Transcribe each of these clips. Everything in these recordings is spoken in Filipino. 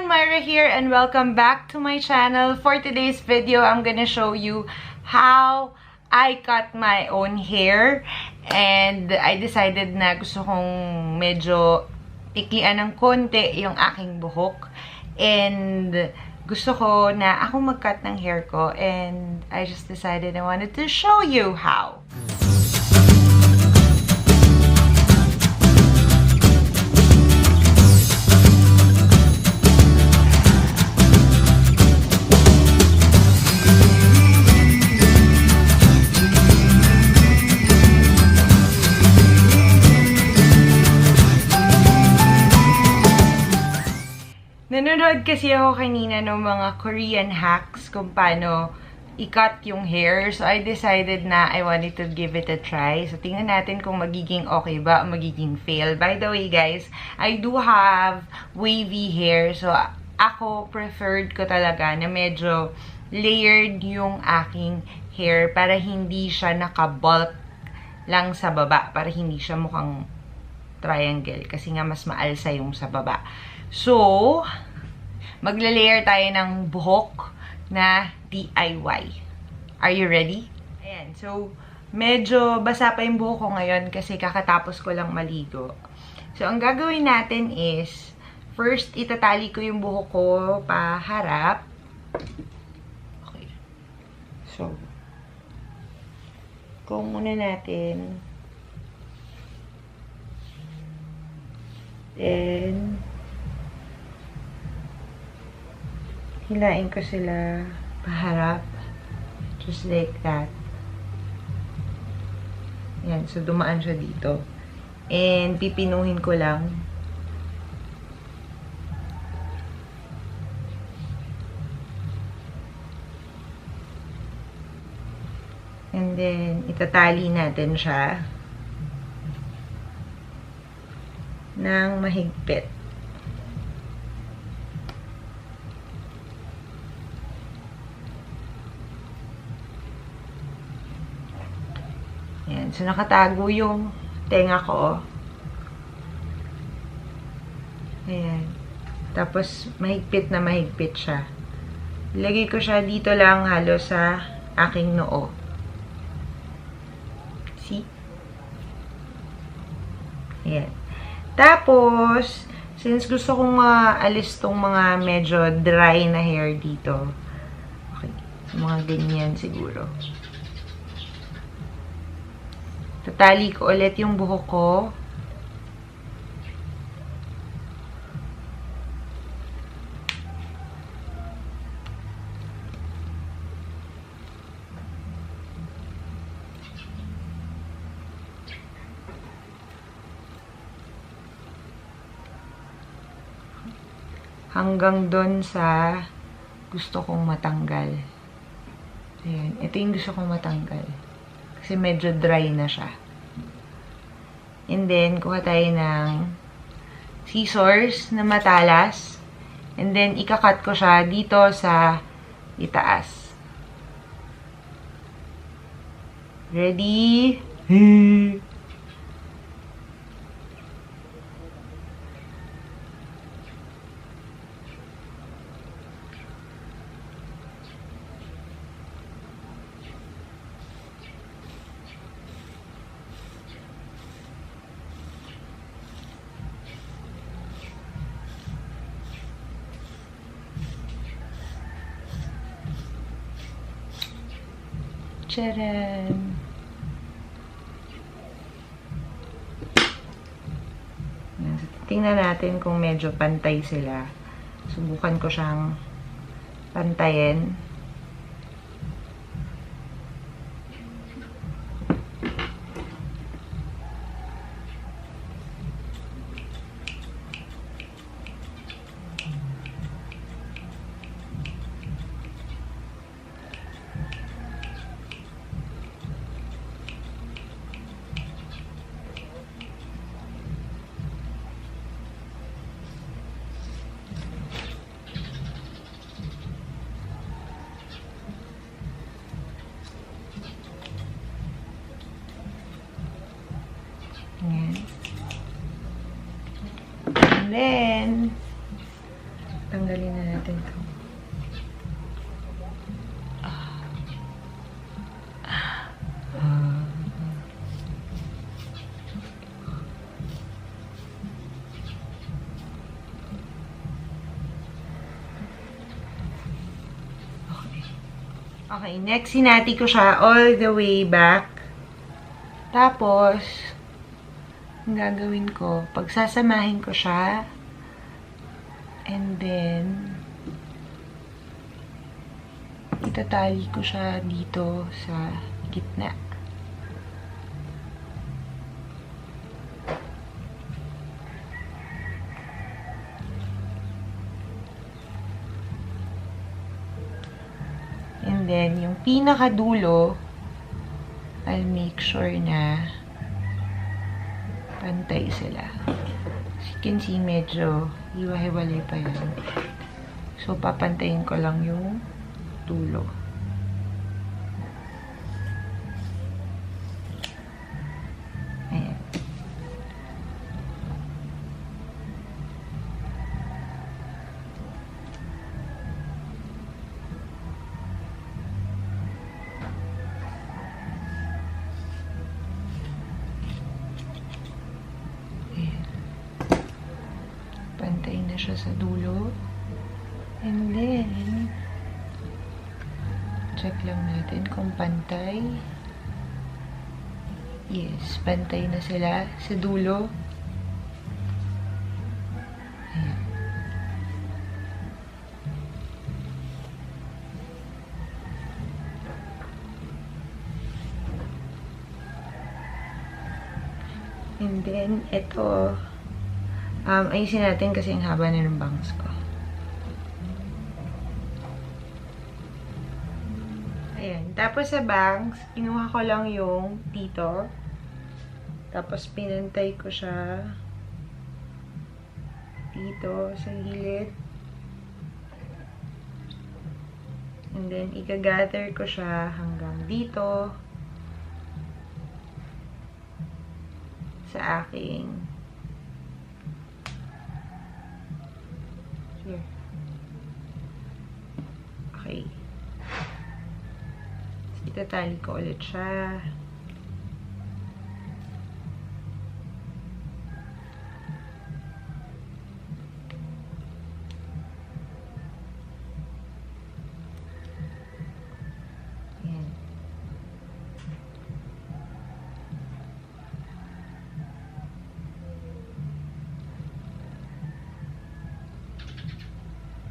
everyone, Myra here and welcome back to my channel. For today's video, I'm gonna show you how I cut my own hair. And I decided na gusto kong medyo iklian ng konti yung aking buhok. And gusto ko na ako mag-cut ng hair ko. And I just decided I wanted to show you how. Nanonood kasi ako kanina ng mga Korean hacks kung paano i-cut yung hair. So, I decided na I wanted to give it a try. So, tingnan natin kung magiging okay ba o magiging fail. By the way, guys, I do have wavy hair. So, ako preferred ko talaga na medyo layered yung aking hair para hindi siya naka-bulk lang sa baba. Para hindi siya mukhang triangle. Kasi nga mas maalsa yung sa baba. So, magla-layer tayo ng buhok na DIY. Are you ready? Ayan. So, medyo basa pa yung buhok ko ngayon kasi kakatapos ko lang maligo. So, ang gagawin natin is, first, itatali ko yung buhok ko pa harap. Okay. So, kung muna natin. Then, hilain ko sila paharap. Just like that. Yan. So, dumaan siya dito. And, pipinuhin ko lang. And then, itatali natin siya ng mahigpit. Ayan. So, nakatago yung tenga ko. Ayan. Tapos, mahigpit na mahigpit siya. Ilagay ko siya dito lang halos sa aking noo. See? Ayan. Tapos, since gusto kong alis tong mga medyo dry na hair dito. Okay. Mga ganyan siguro. Tatali ko ulit yung buhok ko. Hanggang doon sa gusto kong matanggal. Ayan. Ito yung gusto kong matanggal. Kasi medyo dry na siya. And then, kuha tayo ng scissors na matalas. And then, ikakat ko siya dito sa itaas. Ready? Tcharan! Tingnan natin kung medyo pantay sila. Subukan ko siyang pantayin. Tanggalin na natin ito. Okay, next, sinati ko siya all the way back. Tapos, ang gagawin ko, pagsasamahin ko siya, and then, itatali ko siya dito sa gitna. And then, yung pinakadulo, I'll make sure na pantay sila. As you can see, medyo hiwa-hiwalay pa yan. So, papantayin ko lang yung dulo. Ayan. Pantay na siya sa dulo. And then, check lang natin kung pantay. Yes, pantay na sila sa dulo. Ayan. And then, ito, ayusin natin kasi ang haba na ng bangs ko. Ayan. Tapos sa bangs, kinuha ko lang yung dito. Tapos pinantay ko siya dito sa gilid. And then, i-gather ko siya hanggang dito sa aking here. Okay. Itatali ko ulit siya. Ayan.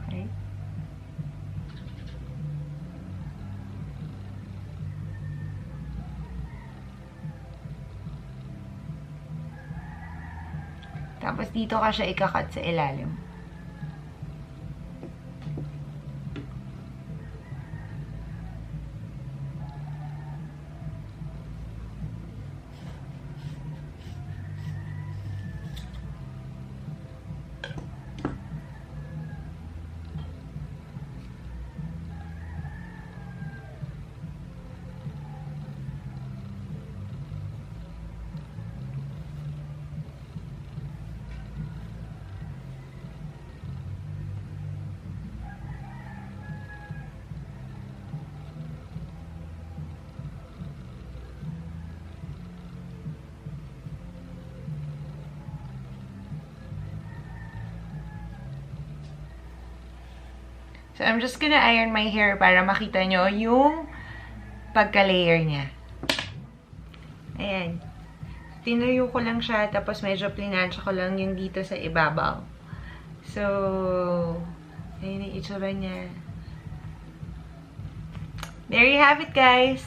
Okay. Tapos dito ka siya ikakat sa ilalim. So, I'm just gonna iron my hair para makita nyo yung pagka-layer niya. Ayan. Tinuyo ko lang siya, tapos medyo plinansya ko lang yung dito sa ibabaw. So, ayan yung itsura niya. There you have it, guys!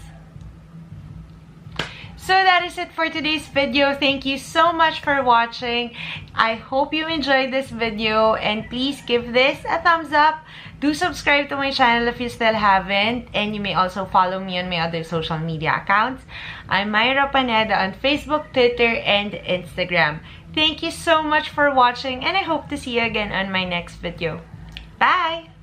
So that is it for today's video. Thank you so much for watching. I hope you enjoyed this video, and please give this a thumbs up. Do subscribe to my channel if you still haven't, and you may also follow me on my other social media accounts. I'm Myra Paneda on Facebook, Twitter, and Instagram. Thank you so much for watching, and I hope to see you again on my next video. Bye!